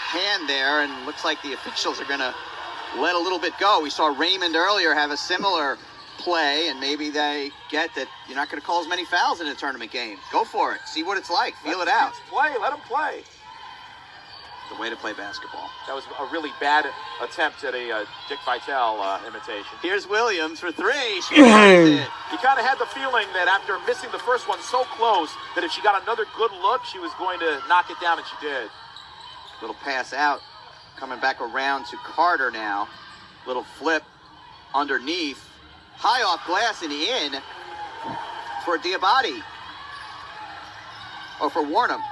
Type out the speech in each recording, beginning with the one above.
hand there, and looks like the officials are going to let a little bit go. We saw Raymond earlier have a similar play, and maybe they get that you're not going to call as many fouls in a tournament game. Go for it. See what it's like. Feel it out. Let them play. The way to play basketball. That was a really bad attempt at a Dick Vitale imitation. Here's Williams for three. She it. You kind of had the feeling that after missing the first one so close, that if she got another good look, she was going to knock it down, and she did. Little pass out. Coming back around to Carter now. Little flip underneath. High off glass and in for Diabate. Or for Warnham.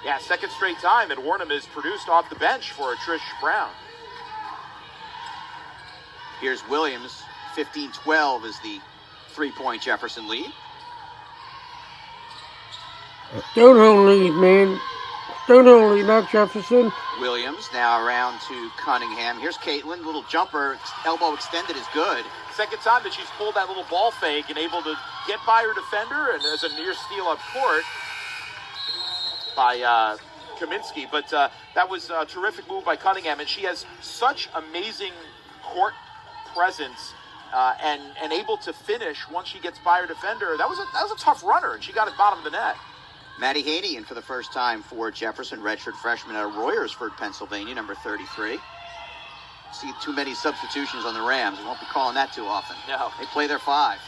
Yeah, second straight time, and Warnham is produced off the bench for Trish Brown. Here's Williams. 15-12 is the three-point Jefferson lead. Stonehill lead, man. Stonehill lead, not Jefferson. Williams now around to Cunningham. Here's Caitlin. Little jumper, elbow extended is good. Second time that she's pulled that little ball fake and able to get by her defender, and there's a near steal up court by Kaminsky, but that was a terrific move by Cunningham, and she has such amazing court presence and able to finish once she gets by her defender. That was a tough runner, and she got it bottom of the net. Maddie Haney in for the first time for Jefferson, redshirt freshman out of Royersford, Pennsylvania, number 33. See too many substitutions on the Rams. We won't be calling that too often. No. They play their five.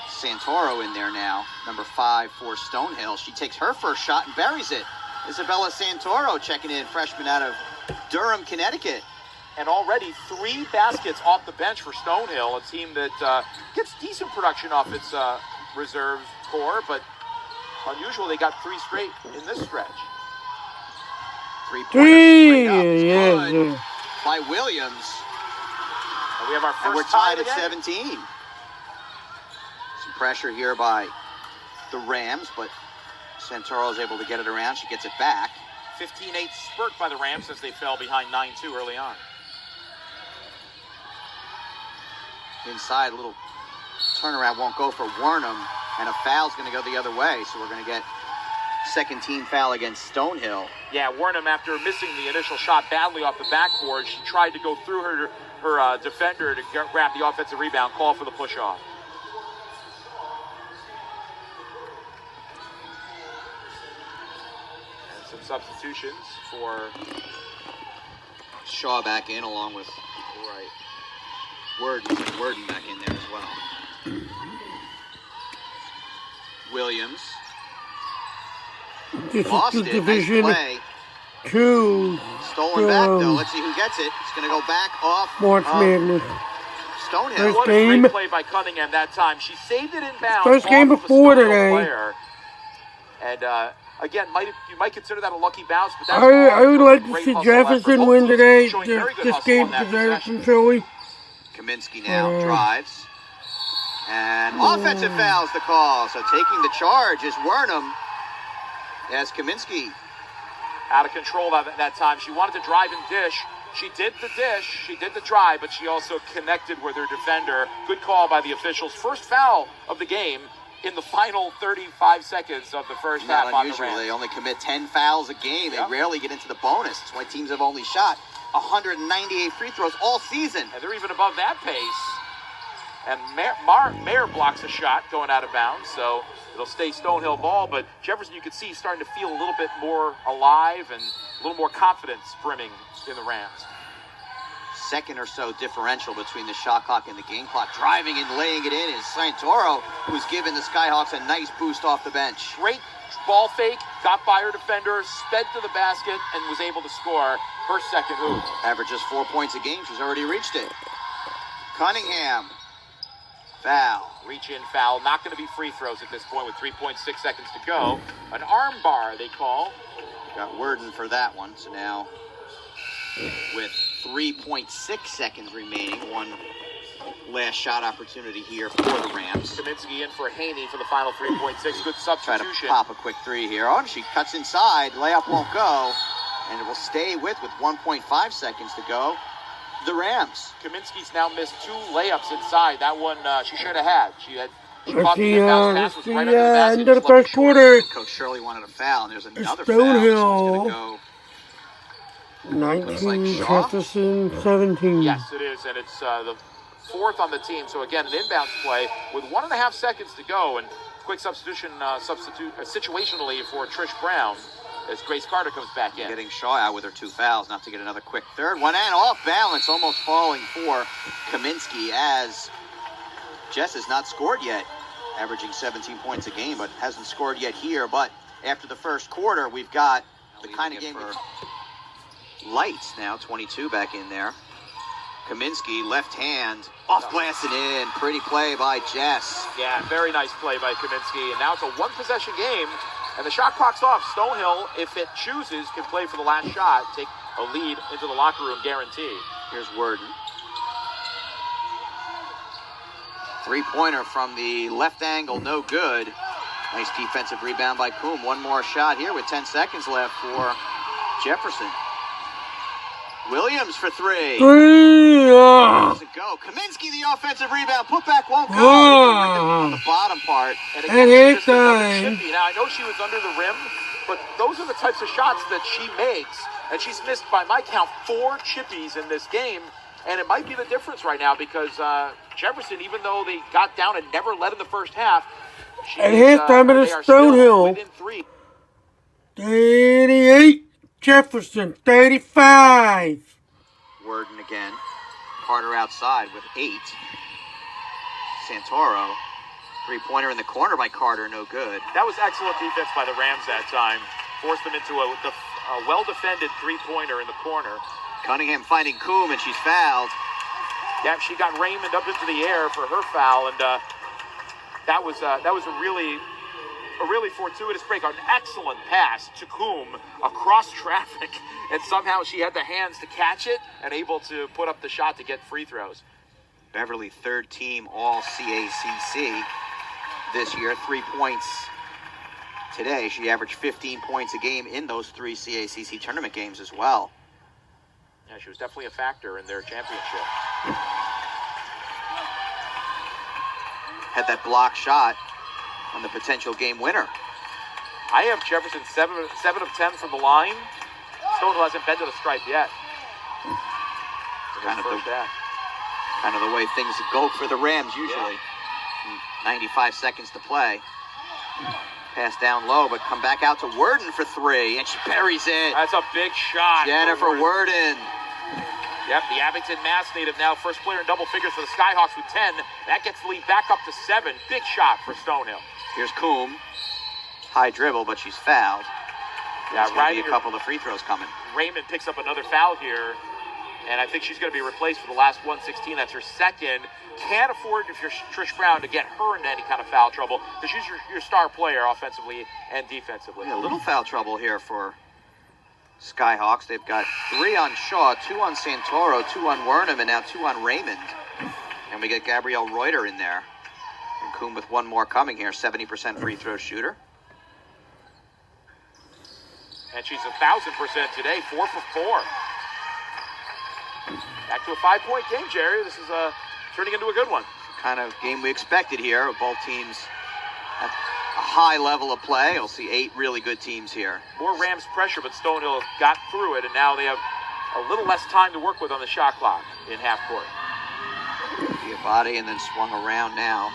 Santoro in there now, number 5 for Stonehill. She takes her first shot and buries it. Isabella Santoro checking in, freshman out of Durham, Connecticut. And already 3 baskets off the bench for Stonehill, a team that gets decent production off its reserve core, but unusual they got 3 straight in this stretch. 3-pointers straight up. Yes. Good by Williams. And we have our first and we're tied at again. 17. Pressure here by the Rams, but Santoro is able to get it around. She gets it back. 15-8 spurt by the Rams as they fell behind 9-2 early on. Inside, a little turnaround won't go for Warnham, and a foul's going to go the other way, so we're going to get second team foul against Stonehill. Yeah, Warnham, after missing the initial shot badly off the backboard, she tried to go through her defender to grab the offensive rebound, call for the push-off. Substitutions for Shaw back in along with Worden back in there as well. Williams. This Lost is it. Division Nice play. 2. Stolen back though. Let's see who gets it. It's going to go back off March Madness. Stonehill. What a great play by Cunningham that time. She saved it inbounds. First game before today. And again, you might consider that a lucky bounce, but that's I would like to great see hustle Jefferson effort. win today. Showing very good This hustle game on that deserves possession. some Philly. Kaminsky now drives. And offensive foul's the call. So taking the charge is Warnham as Kaminsky. Out of control that time. She wanted to drive and dish. She did the dish, she did the drive, but she also connected with her defender. Good call by the officials. First foul of the game in the final 35 seconds of the first half. Not unusual. They only commit 10 fouls a game. They rarely get into the bonus. That's why teams have only shot 198 free throws all season. And they're even above that pace. And Mayer blocks a shot going out of bounds, so it'll stay Stonehill ball. But Jefferson, you can see, starting to feel a little bit more alive and a little more confidence brimming in the Rams. Second or so differential between the shot clock and the game clock. Driving and laying it in is Santoro, who's given the Skyhawks a nice boost off the bench. Great ball fake, got by her defender, sped to the basket, and was able to score her second hoop. Averages 4 points a game. She's already reached it. Cunningham. Foul. Reach in foul. Not going to be free throws at this point with 3.6 seconds to go. An arm bar, they call. Got Worden for that one. So now with 3.6 seconds remaining, one last shot opportunity here for the Rams. Kaminsky in for Haney for the final 3.6. Good substitution. Try to pop a quick three here. Oh, and she cuts inside. Layup won't go. And it will stay with 1.5 seconds to go. The Rams. Kaminsky's now missed 2 layups inside. That one she should have had. She had She Let's caught the see, inbounds let's pass, was see, right under the basket. end of the Just left it first short. quarter. Coach Shirley wanted a foul, and there's another foul. This one's Stonehill. going to go. 19, Shaw? Chesterton 17. Yes, it is, and it's the fourth on the team. So again, an inbounds play with 1.5 seconds to go, and quick situationally for Trish Brown as Grace Carter comes back in. Getting Shaw out with her 2 fouls, not to get another quick third one, and off balance, almost falling for Kaminsky, as Jess has not scored yet, averaging 17 points a game, but hasn't scored yet here. But after the first quarter, we've got the kind of game for Lights now, 22 back in there. Kaminsky, left hand, off glass and in. Pretty play by Jess. Yeah, very nice play by Kaminsky. And now it's a 1-possession game, and the shot clock's off. Stonehill, if it chooses, can play for the last shot, take a lead into the locker room guaranteed. Here's Worden. 3-pointer from the left angle, no good. Nice defensive rebound by Coombe. One more shot here with 10 seconds left for Jefferson. Williams for 3. Doesn't go. Kaminsky, the offensive rebound. Putback won't go. On the bottom part. And again, she missed another chippy. Now, I know she was under the rim, but those are the types of shots that she makes. And she's missed, by my count, 4 chippies in this game. And it might be the difference right now because Jefferson, even though they got down and never led in the first half, at halftime it is Stonehill. Within 3. 38. Jefferson 35. Worden again. Carter outside with 8. Santoro. 3-pointer in the corner by Carter, no good. That was excellent defense by the Rams that time. Forced them into a well-defended 3-pointer in the corner. Cunningham finding Coombe, and she's fouled. Yeah, she got Raymond up into the air for her foul, and that was a really fortuitous break. An excellent pass to Coombe across traffic, and somehow she had the hands to catch it and able to put up the shot to get free throws. Beverly, third team all CACC this year. 3 points today. She averaged 15 points a game in those 3 CACC tournament games as well. Yeah, she was definitely a factor in their championship. Had that block shot on the potential game winner. I have Jefferson 7 of 10 from the line. Stonehill hasn't been to the stripe yet. Kind of the way things go for the Rams usually. Yeah. 95 seconds to play. Pass down low, but come back out to Worden for 3, and she buries it. That's a big shot. Jennifer Worden. Yep, the Abington Mass native now first player in double figures for the Skyhawks with 10. That gets the lead back up to 7. Big shot for Stonehill. Here's Coombe. High dribble, but she's fouled. Yeah, right. A couple of free throws coming. Raymond picks up another foul here, and I think she's going to be replaced for the last 116. That's her second. Can't afford, if you're Trish Brown, to get her into any kind of foul trouble because she's your star player offensively and defensively. Yeah, a little foul trouble here for Skyhawks. They've got 3 on Shaw, 2 on Santoro, 2 on Wernham, and now 2 on Raymond. And we get Gabrielle Reuter in there. And Coombe with 1 more coming here, 70% free throw shooter. And she's 1,000% today, 4 for 4. Back to a 5-point game, Jerry. This is turning into a good one. Kind of game we expected here. Both teams at a high level of play. You'll see 8 really good teams here. More Rams pressure, but Stonehill got through it, and now they have a little less time to work with on the shot clock in half court. Diabate and then swung around now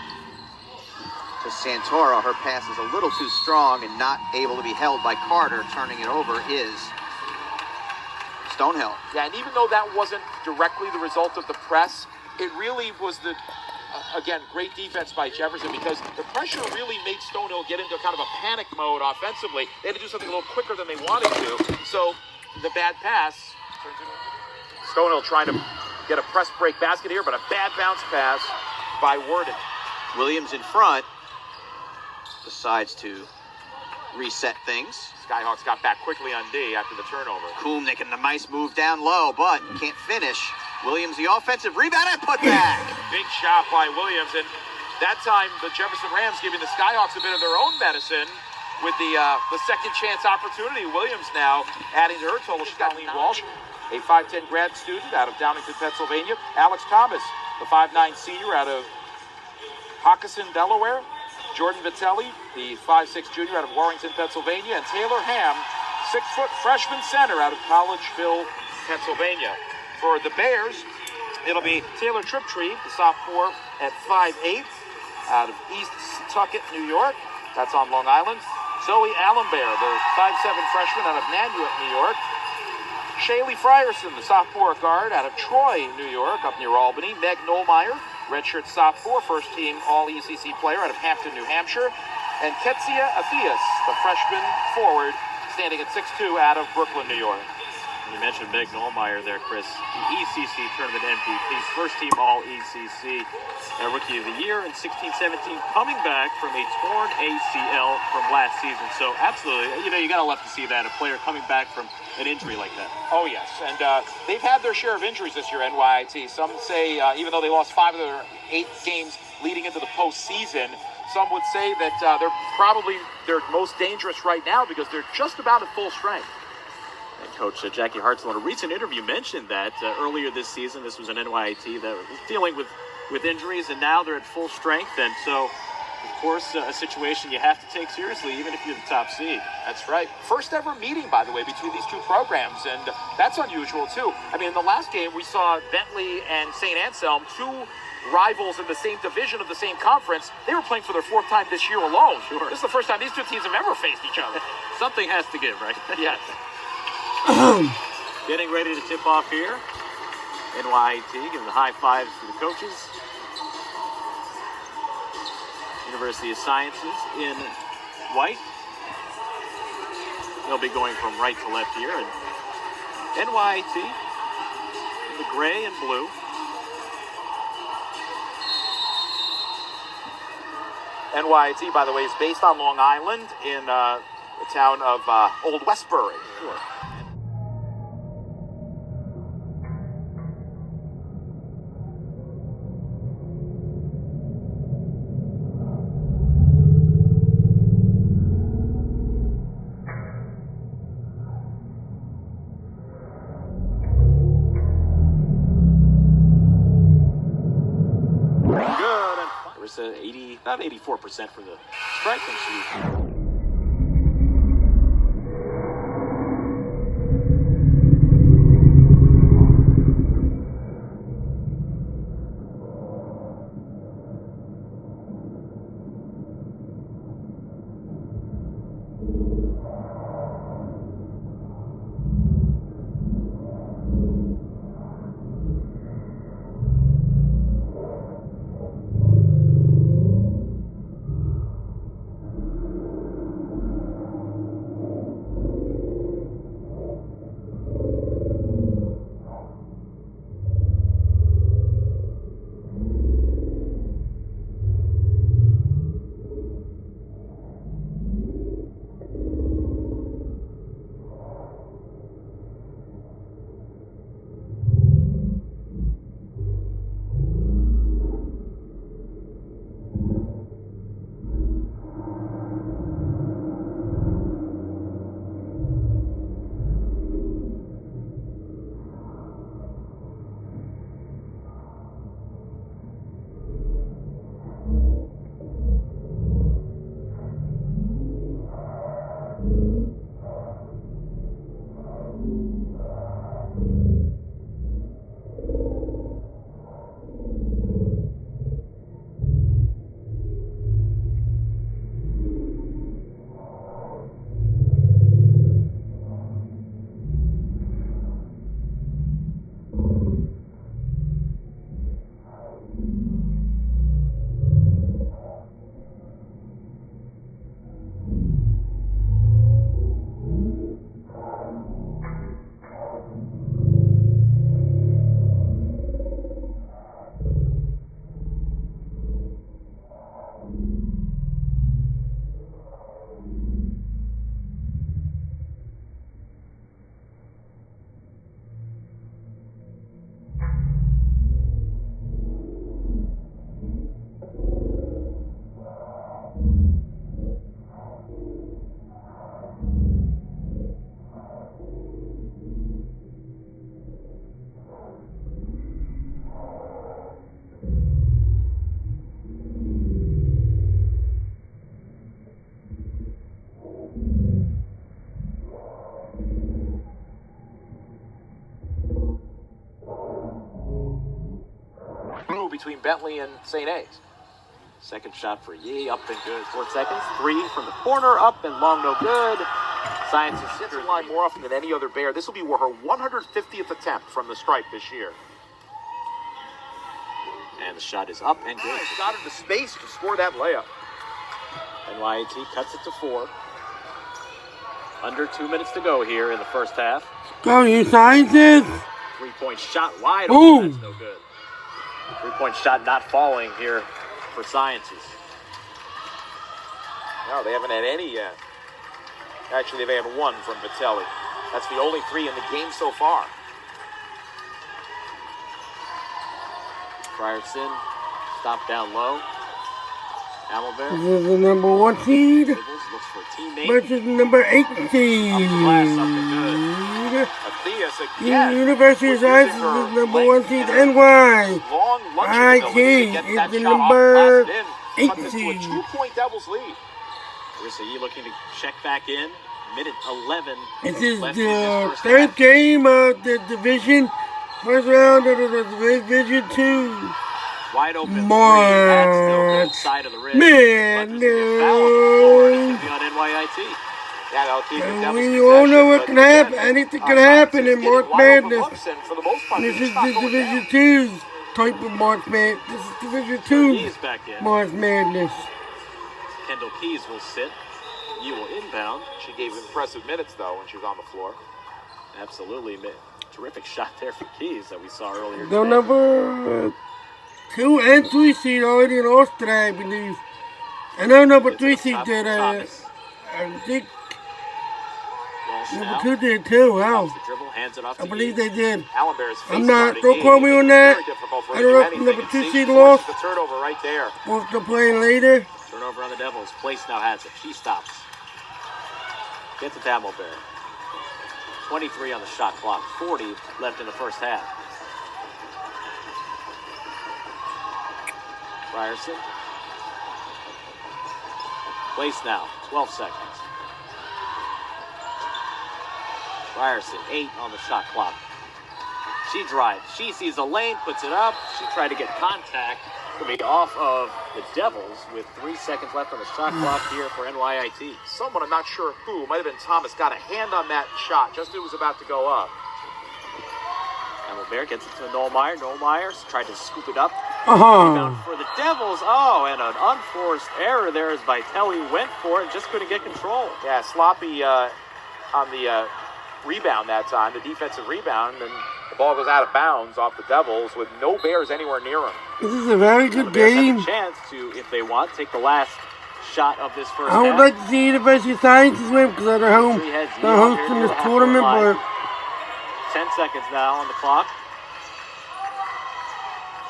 to Santoro. Her pass is a little too strong and not able to be held by Carter. Turning it over is Stonehill. Yeah, and even though that wasn't directly the result of the press, it really was the, again, great defense by Jefferson because the pressure really made Stonehill get into kind of a panic mode offensively. They had to do something a little quicker than they wanted to. So the bad pass, Stonehill trying to get a press break basket here, but a bad bounce pass by Worden. Williams in front decides to reset things. Skyhawks got back quickly on D after the turnover. Coombe making a nice move down low, but can't finish. Williams, the offensive rebound and put back. Big shot by Williams, and that time the Jefferson Rams giving the Skyhawks a bit of their own medicine with the second chance opportunity. Williams now adding to her total. She's got Lee Walsh, a 5'10 grad student out of Downington, Pennsylvania. Alex Thomas, the 5'9 senior out of Hockerson, Delaware. Jordan Vitelli, the 5'6" junior out of Warrington, Pennsylvania. And Taylor Ham, 6-foot freshman center out of Collegeville, Pennsylvania. For the Bears, it'll be Taylor Triptree, the sophomore at 5'8", out of East Setauket, New York. That's on Long Island. Zoe Allenbear, the 5'7" freshman out of Nanuet, New York. Shaylee Frierson, the sophomore guard out of Troy, New York, up near Albany. Meg Nollmeyer, redshirt sophomore, first-team All-ECC player out of Hampton, New Hampshire. And Ketsia Athias, the freshman forward, standing at 6'2", out of Brooklyn, New York. You mentioned Meg Nollmeyer there, Chris. The ECC tournament MVP, first-team All-ECC Rookie of the Year in 16-17, coming back from a torn ACL from last season. So absolutely, you got to love to see that, a player coming back from an injury like that. Oh, yes. And they've had their share of injuries this year, NYIT. Some say, even though they lost 5 of their 8 games leading into the postseason, some would say that they're probably their most dangerous right now because they're just about at full strength. And Coach Jackie Hartzell in a recent interview mentioned that earlier this season, this was an NYIT that was dealing with injuries, and now they're at full strength. And so, of course, a situation you have to take seriously, even if you're the top seed. That's right. First ever meeting, by the way, between these two programs, and that's unusual, too. I mean, in the last game, we saw Bentley and St. Anselm, two rivals in the same division of the same conference. They were playing for their 4th time this year alone. Sure. This is the first time these two teams have ever faced each other. Something has to give, right? Yes. Getting ready to tip off here. NYIT giving the high fives to the coaches. University of Sciences in white. They'll be going from right to left here. And NYIT in the gray and blue. NYIT, by the way, is based on Long Island in the town of Old Westbury. Sure. Good. It was about 84% for the strike and shoot. between Bentley and St. A's. Second shot for Yee, up and good. 4 seconds. 3 from the corner, up and long, no good. Science is Gets in line more often than any other Bear. This will be her 150th attempt from the stripe this year. And the shot is up and good. She got into space to score that layup. NYT cuts it to 4. Under 2 minutes to go here in the first half. Go, you scientists! 3-point shot wide Boom. open. That's no good. 3-point shot not falling here for Sciences. No, they haven't had any yet. Actually, they have one from Vitelli. That's the only 3 in the game so far. Frierson, stop down low. Amelberg This is the number 1 seed dribbles, looks for a teammate. versus number 8 seed. Up the glass, up and good. Matthias The again. University of was Sciences using her is number length 1 seed. and her NY. long lunge IT ability to get is that the shot off, number blast it in, 8 cut this to a seed. 2-point Devils lead. Carissa Yee looking to check back in. Minute 11. This is left in this the first 3rd half. game of the division. First round of the Division 2. Wide open three. Mark. That's still good. Side of the wrist. Man, But there's a foul on the floor, and it's going to be on NYIT. Yeah, they'll keep the Devils We all know what possession, can but happen. again, Anything can Science happen is in getting March wide open Madness. looks, and for the most part, This they're is just not the going Division down. 2's type of March Madness. This is Division Yee 2 is back in. March Madness. Kendall Keys will sit. Yee will inbound. She gave impressive minutes, though, when she was on the floor. Absolutely. Terrific shot there for Keys that we saw earlier The today. number 2 and 3 seed already in Austria, I believe. I know number Gets 3 it up seed top did. for Thomas. I think Walsh number now. 2 did too. Wow. Stops the dribble, hands it off I to believe Yee. they did. Allenberg is I'm not- face-guarding don't Yee. quote me on that. Very difficult for her I to don't do know if anything, number and 2 see, seed she forces lost. the turnover right there. Wants to play later. Turnover on the Devils. Place now has it. She stops. Gets it to Amelberg. 23 on the shot clock. 40 left in the first half. Ryerson. Place now. 12 seconds. Ryerson, 8 on the shot clock. She drives. She sees a lane, puts it up. She tried to get contact. Going to be off of the Devils with 3 seconds left on the shot clock here for NYIT. Someone, I'm not sure who, might have been Thomas, got a hand on that shot just as it was about to go up. Amelberg gets it to Noelmeyer. Noelmeyer tried to scoop it up. Uh-huh. Down for the Devils. Oh, and an unforced error there as Vitelli went for it and just couldn't get control. Yeah, sloppy on the rebound that time, the defensive rebound, and the ball goes out of bounds off the Devils with no Bears anywhere near them. This is a very The good Bears have game. a chance to, if they want, take the last shot of this first I would half. like to see University of Sciences win because they're home. Three heads, Yee They're out here hosting near this the halfway tournament, line. but 10 seconds now on the clock.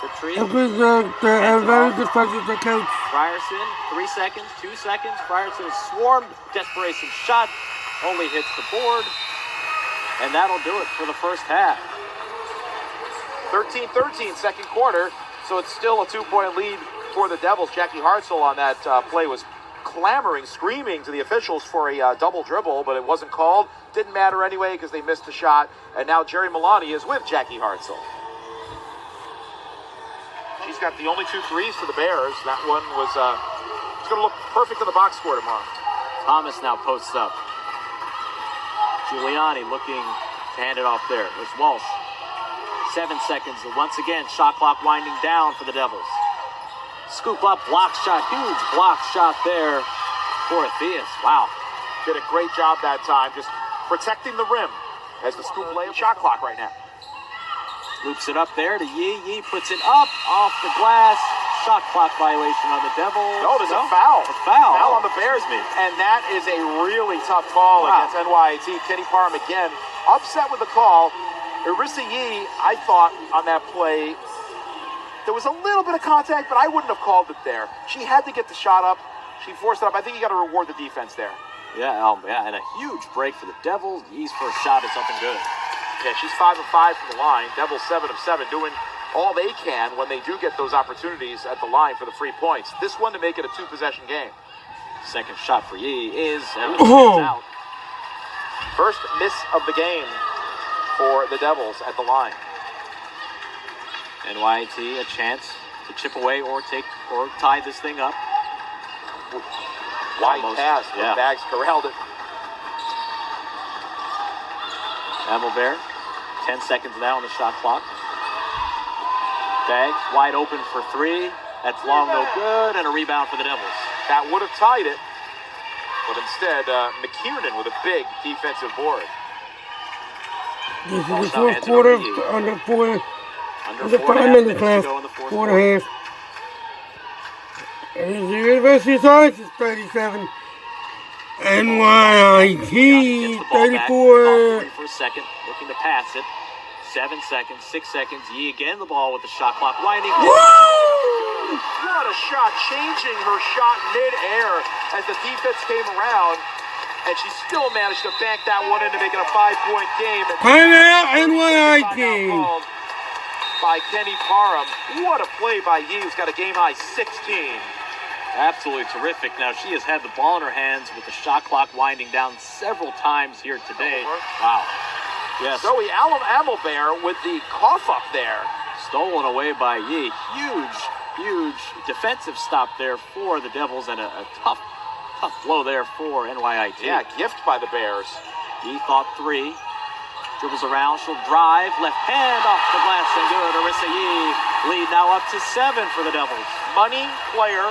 Retreat. it was a very good fight with the coach. Frierson, 3 seconds, 2 seconds. Frierson is swarmed. Desperation shot. Only hits the board. And that'll do it for the first half. 13-13 second quarter, so it's still a 2-point lead for the Devils. Jackie Hartzell on that play was clamoring, screaming to the officials for a double dribble, but it wasn't called. Didn't matter anyway because they missed the shot. And now Jerry Milani is with Jackie Hartzell. She's got the only 2 threes for the Bears. That one was it's going to look perfect in the box score tomorrow. Thomas now posts up. Giuliani looking to hand it off there. There's Walsh. 7 seconds. Once again, shot clock winding down for the Devils. Scoop up, block shot. Huge block shot there for Athias. Wow. Did a great job that time, just protecting the rim as the scoop lay shot clock right now. Loops it up there to Yee. Yee puts it up off the glass. Shot clock violation on the Devils. No, there's a foul. A foul. Foul on the Bears. And that is a really tough call Wow. against NYT. Kenny Parham again upset with the call. Arissa Yee, I thought on that play, there was a little bit of contact, but I wouldn't have called it there. She had to get the shot up. She forced it up. I think you got to reward the defense there. Yeah, and a huge break for the Devils. Yee's first shot is something good. Yeah, she's 5 of 5 from the line. Devils 7 of 7, doing all they can when they do get those opportunities at the line for the free points. This one to make it a 2-possession game. Second shot for Yee is Oh. out. First miss of the game for the Devils at the line. NYT a chance to chip away or tie this thing up. Wide Almost, pass. yeah. Bags corralled it. Amelbert, 10 seconds now on the shot clock. Bags wide open for three. That's long, no good, and a rebound for the Devils. That would have tied it. But instead, McKiernan with a big defensive board. This is the Also fourth hands it quarter, over to you. under Under 5 4.5 minutes minutes to left, go in the fourth 4 quarter. and a half. And the University of Science is 37. NYIT Gets the ball back, 34. three for a second, looking to pass it. 7 seconds, 6 seconds. Yee again the ball with the shot clock winding. What a shot, changing her shot mid-air as the defense came around, and she still managed to bank that one in to make it a 5-point game. Timeout, Timeout NYIT. called by Kenny Parham. What a play by Yee, who's got a game-high 16. Absolutely terrific. Now, she has had the ball in her hands with the shot clock winding down several times here today. Wow. Yes. Zoe Amelbert with the cough up there. Stolen away by Yee. Huge defensive stop there for the Devils, and a tough blow there for NYIT. Yeah, gift by the Bears. Yee thought three. Dribbles around, she'll drive, left hand off the glass and good. Arissa Yee lead now up to 7 for the Devils. Money player,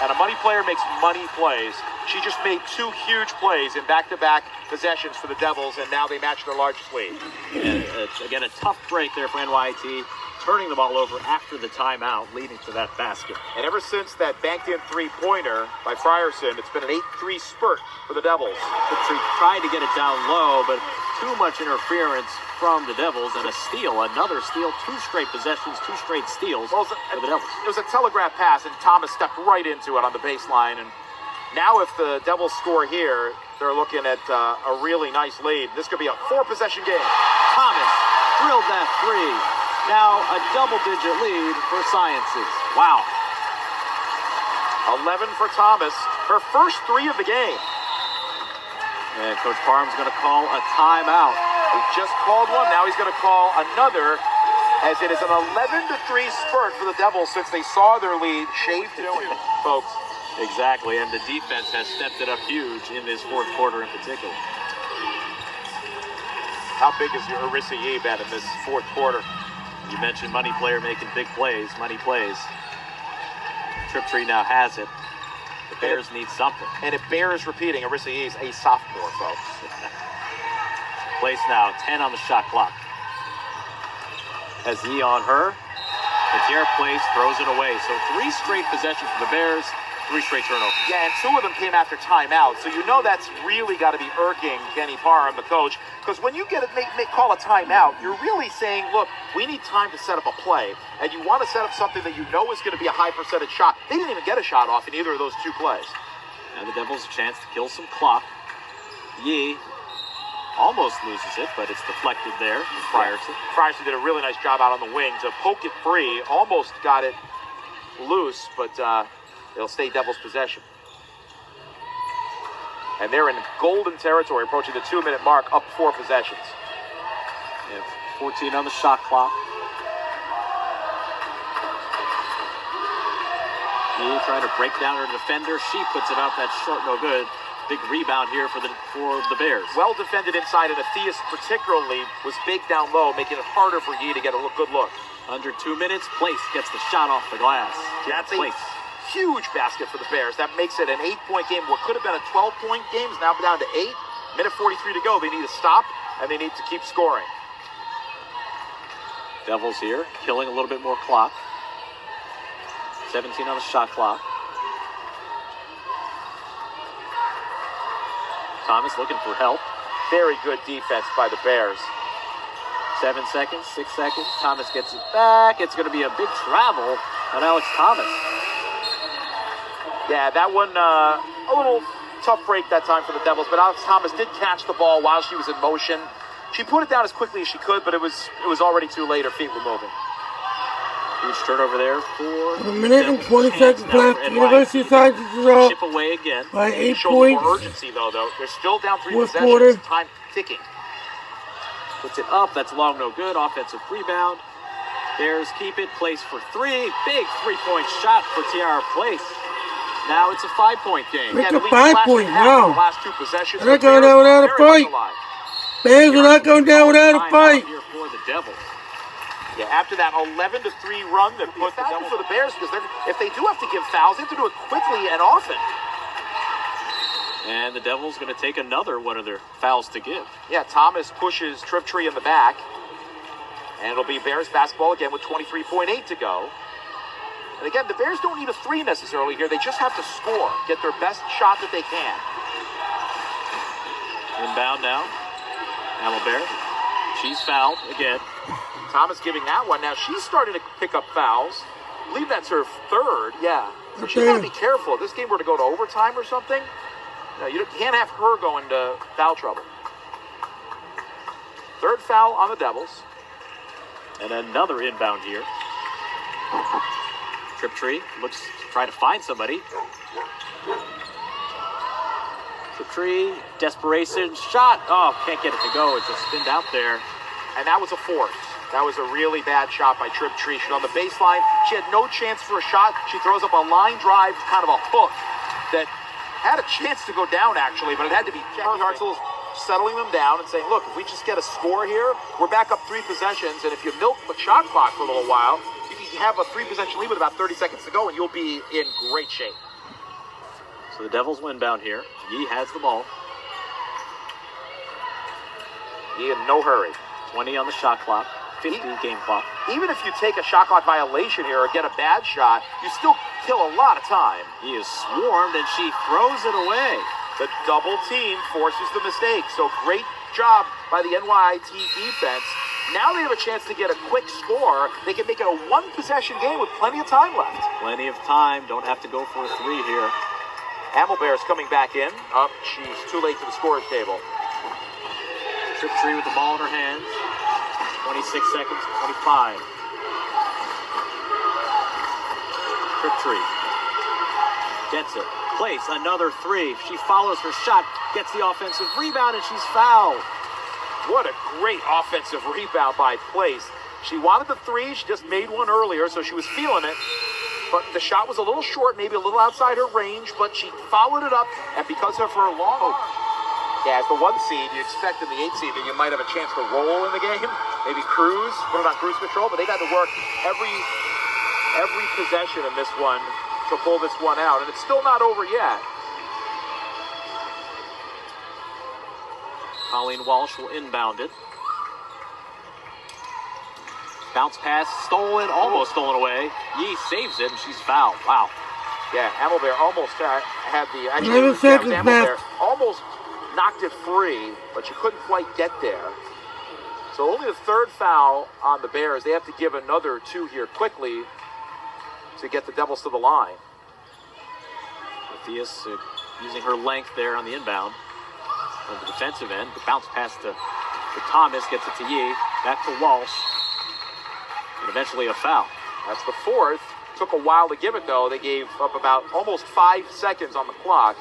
and a money player makes money plays. She just made 2 huge plays in back-to-back possessions for the Devils, and now they match their largest lead. And it's, again, a tough break there for NYT, turning the ball over after the timeout, leading to that basket. And ever since that banked-in three-pointer by Frierson, it's been an 8-3 spurt for the Devils. Petrie tried to get it down low, but too much interference from the Devils, and a steal, another steal, 2 straight possessions, 2 straight steals Well, for the Devils. it was a telegraph pass, and Thomas stepped right into it on the baseline. And now if the Devils score here, they're looking at a really nice lead. This could be a 4-possession game. Thomas drilled that 3. Now a double-digit lead for Sciences. Wow. 11 for Thomas, her first 3 of the game. And Coach Parham's going to call a timeout. He just called one. Now he's going to call another, as it is an 11-3 spurt for the Devils since they saw their lead shaved to 2, folks. Exactly, and the defense has stepped it up huge in this fourth quarter in particular. How big is your Arissa Yee been in this fourth quarter? You mentioned money player making big plays, money plays. Triptree now has it. The Bears need something. And it bears repeating, Arissa Yee is a sophomore, folks. Place now, 10 on the shot clock. Has Yee on her. Etier place, throws it away. So 3 straight possessions for the Bears, 3 straight turnovers. Yeah, and 2 of them came after timeout, so you know that's really got to be irking Kenny Parham, the coach, because when you get it, call a timeout, you're really saying, look, we need time to set up a play, and you want to set up something that you know is going to be a high percentage shot. They didn't even get a shot off in either of those 2 plays. Now the Devils a chance to kill some clock. Yee almost loses it, but it's deflected there from Frierson. Frierson did a really nice job out on the wing to poke it free, almost got it loose, but it'll stay Devils' possession. And they're in golden territory, approaching the 2-minute mark, up 4 possessions. They have 14 on the shot clock. Yee trying to break down her defender. She puts it up. That's short, no good. Big rebound here for the Bears. Well defended inside, and Athias particularly was big down low, making it harder for Yee to get a good look. Under 2 minutes, Place gets the shot off the glass. That's Place. a huge basket for the Bears. That makes it an 8-point game. What could have been a 12-point game is now down to 8. Minute 43 to go. They need to stop, and they need to keep scoring. Devils here, killing a little bit more clock. 17 on the shot clock. Thomas looking for help. Very good defense by the Bears. 7 seconds, 6 seconds. Thomas gets it back. It's going to be a big travel on Alex Thomas. Yeah, that one, a little tough break that time for the Devils, but Alex Thomas did catch the ball while she was in motion. She put it down as quickly as she could, but it was already too late. Her feet were moving. Huge turnover there for... A minute and 20 seconds left. University of Sciences is up Chip away again. by 8 Shows points. more urgency, though. They're still down 3 Fourth possessions. quarter. Time ticking. Puts it up. That's long, no good. Offensive rebound. Bears keep it. Place for three. Big three-point shot for Tiara Place. Now it's a 5-point game. It's the a lead 5 flashed point in half in now. the last two possessions. They're not The going Bears down without a very much fight. alive. Bears are not going down without a Timeout fight. here for the Devils. Yeah, after that 11-3 run that put the Devils for the Bears, because if they do have to give fouls, they have to do it quickly and often. And the Devils going to take another one of their fouls to give. Yeah, Thomas pushes Triptree in the back. And it'll be Bears basketball again with 23.8 to go. And again, the Bears don't need a three necessarily here. They just have to score, get their best shot that they can. Inbound now. Amelbert. She's fouled again. Thomas giving that one. Now she's starting to pick up fouls. I believe that's her third. Yeah. So she's got to be careful. If this game were to go to overtime or something, no, you can't have her go into foul trouble. Third foul on the Devils. And another inbound here. Triptree looks to try to find somebody. Triptree, desperation, shot. Oh, can't get it to go. It just spinned out there. And that was a fourth. That was a really bad shot by Triptree. She's on the baseline. She had no chance for a shot. She throws up a line drive, kind of a hook that had a chance to go down, actually, but it had to be Jackie Hartzell settling them down and saying, look, if we just get a score here, we're back up 3 possessions, and if you milk the shot clock for a little while, you can have a 3-possession lead with about 30 seconds to go, and you'll be in great shape. So the Devils win inbound here. Yee has the ball. He in no hurry. 20 on the shot clock. 50 game clock. Even if you take a shot clock violation here or get a bad shot, you still kill a lot of time. He is swarmed, and she throws it away. The double team forces the mistake. So great job by the NYIT defense. Now they have a chance to get a quick score. They can make it a 1-possession game with plenty of time left. Plenty of time. Don't have to go for a 3 here. Amelbert is coming back in. Up, she's too late to the scorer's table. Triptree with the ball in her hands. 26 seconds, 25. Triptree gets it. Place another 3. She follows her shot, gets the offensive rebound, and she's fouled. What a great offensive rebound by Place. She wanted the 3. She just made one earlier, so she was feeling it. But the shot was a little short, maybe a little outside her range, but she followed it up, and because of her long... Yeah, as the 1 seed, you expect in the 8 seed that you might have a chance to roll in the game, maybe cruise, put it on cruise control, but they've had to work every possession in this one to pull this one out, and it's still not over yet. Colleen Walsh will inbound it. Bounce pass, stolen, almost stolen away. Yee saves it, and she's fouled. Wow. Yeah, Amelbert almost had the... 11 seconds left. Almost knocked it free, but she couldn't quite get there. So only the 3rd foul on the Bears. They have to give another 2 here quickly to get the Devils to the line. Matthias using her length there on the inbound. On the defensive end, the bounce pass to Thomas, gets it to Yee, back to Walsh, and eventually a foul. That's the 4th. Took a while to give it, though. They gave up about almost 5 seconds on the clock.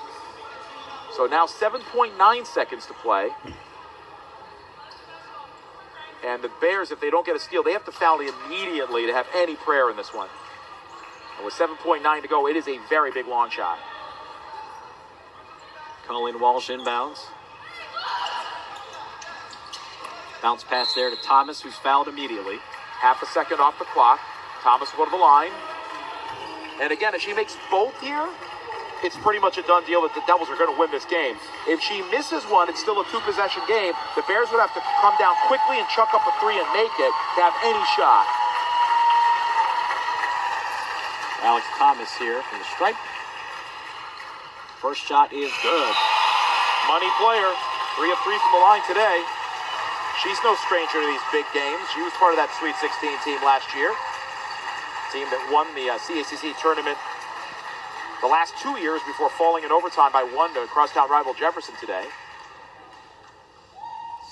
So now 7.9 seconds to play. And the Bears, if they don't get a steal, they have to foul immediately to have any prayer in this one. And with 7.9 to go, it is a very big long shot. Colleen Walsh inbounds. Bounce pass there to Thomas, who's fouled immediately. Half a second off the clock. Thomas will go to the line. And again, if she makes both here, it's pretty much a done deal that the Devils are going to win this game. If she misses one, it's still a 2-possession game. The Bears would have to come down quickly and chuck up a 3 and make it to have any shot. Alex Thomas here from the stripe. First shot is good. Money player. 3 of 3 from the line today. She's no stranger to these big games. She was part of that Sweet 16 team last year. Team that won the CACC tournament the last 2 years before falling in overtime by 1 to crosstown rival Jefferson today.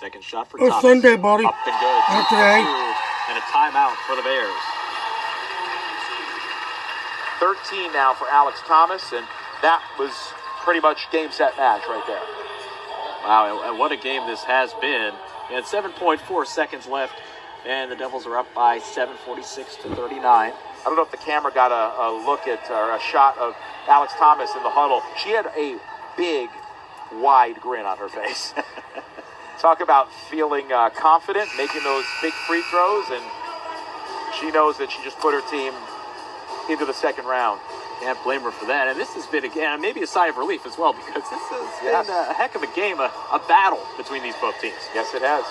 Second shot for Oh, Thomas. Sunday, buddy. Up and good. Not today. And a timeout for the Bears. 13 now for Alex Thomas, and that was pretty much game, set, match right there. Wow, and what a game this has been. And 7.4 seconds left and the Devils are up by 7, 46-39. I don't know if the camera got a look at or a shot of Alex Thomas in the huddle. She had a big, wide grin on her face. Talk about feeling confident, making those big free throws, and she knows that she just put her team into the second round. Can't blame her for that. And this has been, again, maybe a sigh of relief as well, because this has been a heck of a game, a battle between these both teams. Yes, it has.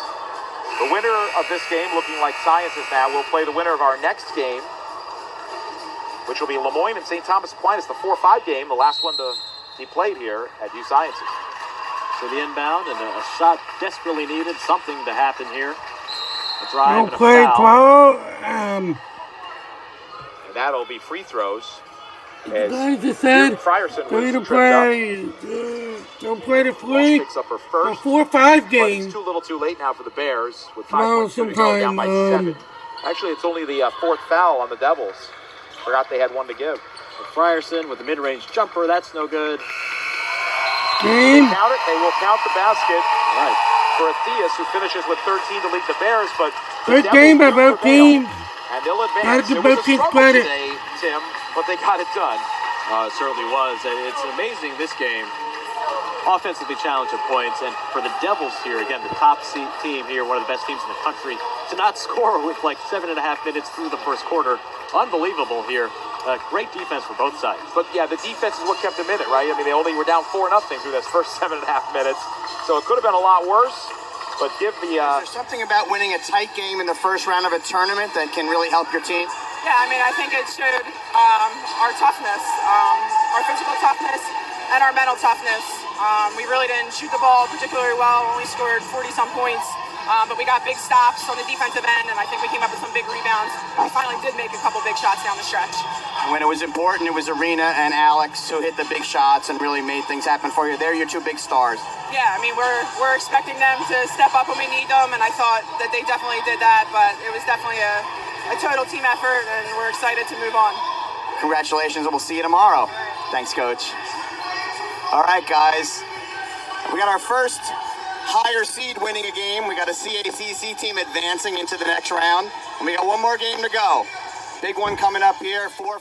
The winner of this game, looking like Sciences now, will play the winner of our next game, which will be Lemoyne and St. Thomas Aquinas, the 4-5 game, the last one to be played here at U Sciences. So the inbound and a shot desperately needed, something to happen here. A drive and a play foul. 12. And that'll be free throws. As Guys, they said Frierson for you to was tripped play. Don't play the up. free. Picks up her A first. 4-5 But it's game. too little too late now for the Bears with Well, 5.2 to go, down by sometime, 7. Actually, it's only the fourth foul on the Devils. Forgot they had one to give. Frierson with the mid-range jumper, that's no good. Game. Count it. They will count the basket All right. for Athias, who finishes with 13 to lead the Bears. But the Good Devils game by will both prevail, teams. and they'll advance. Gotta give It was both a teams struggle credit. today, Tim, but they got it done. It certainly was. It's amazing this game. Offensively challenged at points, and for the Devils here, again, the top team here, one of the best teams in the country, to not score with like 7.5 minutes through the first quarter. Unbelievable here. Great defense for both sides. But yeah, the defense is what kept them in it, right? I mean, they only were down 4-0 through those first 7.5 minutes, so it could have been a lot worse. But give the Is there something about winning a tight game in the first round of a tournament that can really help your team? Yeah, I mean, I think it showed our toughness, our physical toughness, and our mental toughness. We really didn't shoot the ball particularly well, only scored 40-some points, but we got big stops on the defensive end, and I think we came up with some big rebounds. We finally did make a couple big shots down the stretch. When it was important, it was Arena and Alex who hit the big shots and really made things happen for you. They're your two big stars. Yeah, I mean, we're expecting them to step up when we need them, and I thought that they definitely did that, but it was definitely a total team effort, and we're excited to move on. Congratulations, and we'll see you tomorrow. Thanks, Coach. All right, guys. We got our first higher seed winning a game. We got a CACC team advancing into the next round. And we got one more game to go. Big one coming up here, 4-5.